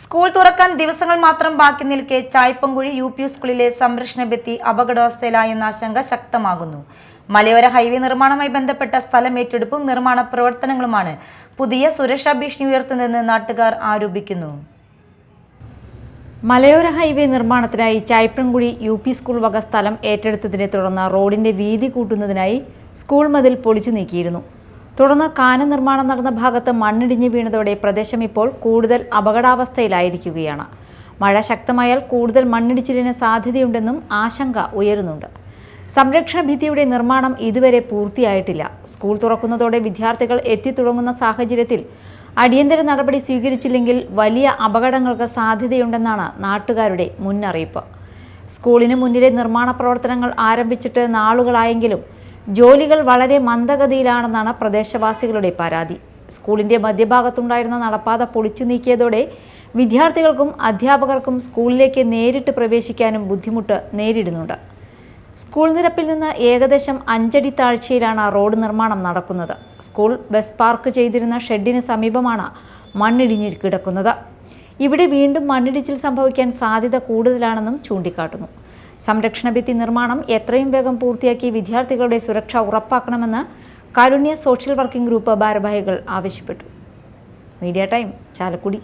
School തുറക്കാൻ ദിവസങ്ങൾ മാത്രം ബാക്കി നിൽക്കെ ചായപ്പങ്കുഴി യു.പി. സ്കൂളിലെ സംരക്ഷണ ഭിത്തി അപകടാവസ്ഥയിലായെന്ന ആശങ്ക ശക്തമാകുന്നു. മലയോര ഹൈവേ നിർമ്മാണവുമായി ബന്ധപ്പെട്ട സ്ഥലം ഏറ്റെടുപ്പും നിർമ്മാണ പ്രവർത്തനങ്ങളുമാണ് പുതിയ സുരക്ഷാ ഭീഷണി ഉയർത്തുന്നതെന്ന് നാട്ടുകാർ ആരോപിക്കുന്നു. മലയോര ഹൈവേ നിർമ്മാണത്തിനായി ചായപ്പൻകുഴി യു.പി. സ്കൂൾ വക സ്ഥലം ഏറ്റെടുത്തതിനെ തുടർന്ന് റോഡിന്റെ വീതി കൂട്ടുന്നതിനായി സ്കൂൾ മതിൽ പൊളിച്ചു നീക്കിയിരുന്നു. തുടർന്ന് കാനം നിർമ്മാണം നടന്ന ഭാഗത്ത് മണ്ണിടിഞ്ഞ് വീണതോടെ പ്രദേശം ഇപ്പോൾ കൂടുതൽ അപകടാവസ്ഥയിലായിരിക്കുകയാണ്. മഴ ശക്തമായാൽ കൂടുതൽ മണ്ണിടിച്ചിലിന് സാധ്യതയുണ്ടെന്നും ആശങ്ക ഉയരുന്നുണ്ട്. സംരക്ഷണ ഭിത്തിയുടെ നിർമ്മാണം ഇതുവരെ പൂർത്തിയായിട്ടില്ല. സ്കൂൾ തുറക്കുന്നതോടെ വിദ്യാർത്ഥികൾ എത്തിത്തുടങ്ങുന്ന സാഹചര്യത്തിൽ അടിയന്തര നടപടി സ്വീകരിച്ചില്ലെങ്കിൽ വലിയ അപകടങ്ങൾക്ക് സാധ്യതയുണ്ടെന്നാണ് നാട്ടുകാരുടെ മുന്നറിയിപ്പ്. സ്കൂളിന് മുന്നിലെ നിർമ്മാണ പ്രവർത്തനങ്ങൾ ആരംഭിച്ചിട്ട് നാളുകളായെങ്കിലും ജോലികൾ വളരെ മന്ദഗതിയിലാണെന്നാണ് പ്രദേശവാസികളുടെ പരാതി. സ്കൂളിന്റെ മധ്യഭാഗത്തുണ്ടായിരുന്ന നടപ്പാത പൊളിച്ചു നീക്കിയതോടെ വിദ്യാർത്ഥികൾക്കും അധ്യാപകർക്കും സ്കൂളിലേക്ക് നേരിട്ട് പ്രവേശിക്കാനും ബുദ്ധിമുട്ട് നേരിടുന്നുണ്ട്. സ്കൂൾ നിരപ്പിൽ നിന്ന് ഏകദേശം 5 അടി താഴ്ചയിലാണ് റോഡ് നിർമ്മാണം നടക്കുന്നത്. സ്കൂൾ ബസ് പാർക്ക് ചെയ്തിരുന്ന ഷെഡിന് സമീപമാണ് മണ്ണിടിഞ്ഞ് കിടക്കുന്നത്. ഇവിടെ വീണ്ടും മണ്ണിടിച്ചിൽ സംഭവിക്കാൻ സാധ്യത കൂടുതലാണെന്നും ചൂണ്ടിക്കാട്ടുന്നു. സംരക്ഷണ ഭിത്തി നിർമ്മാണം എത്രയും വേഗം പൂർത്തിയാക്കി വിദ്യാർത്ഥികളുടെ സുരക്ഷ ഉറപ്പാക്കണമെന്ന് കാരുണ്യ സോഷ്യൽ വർക്കിംഗ് ഗ്രൂപ്പ് ഭാരവാഹികൾ ആവശ്യപ്പെട്ടു. Media time, Chalakudy.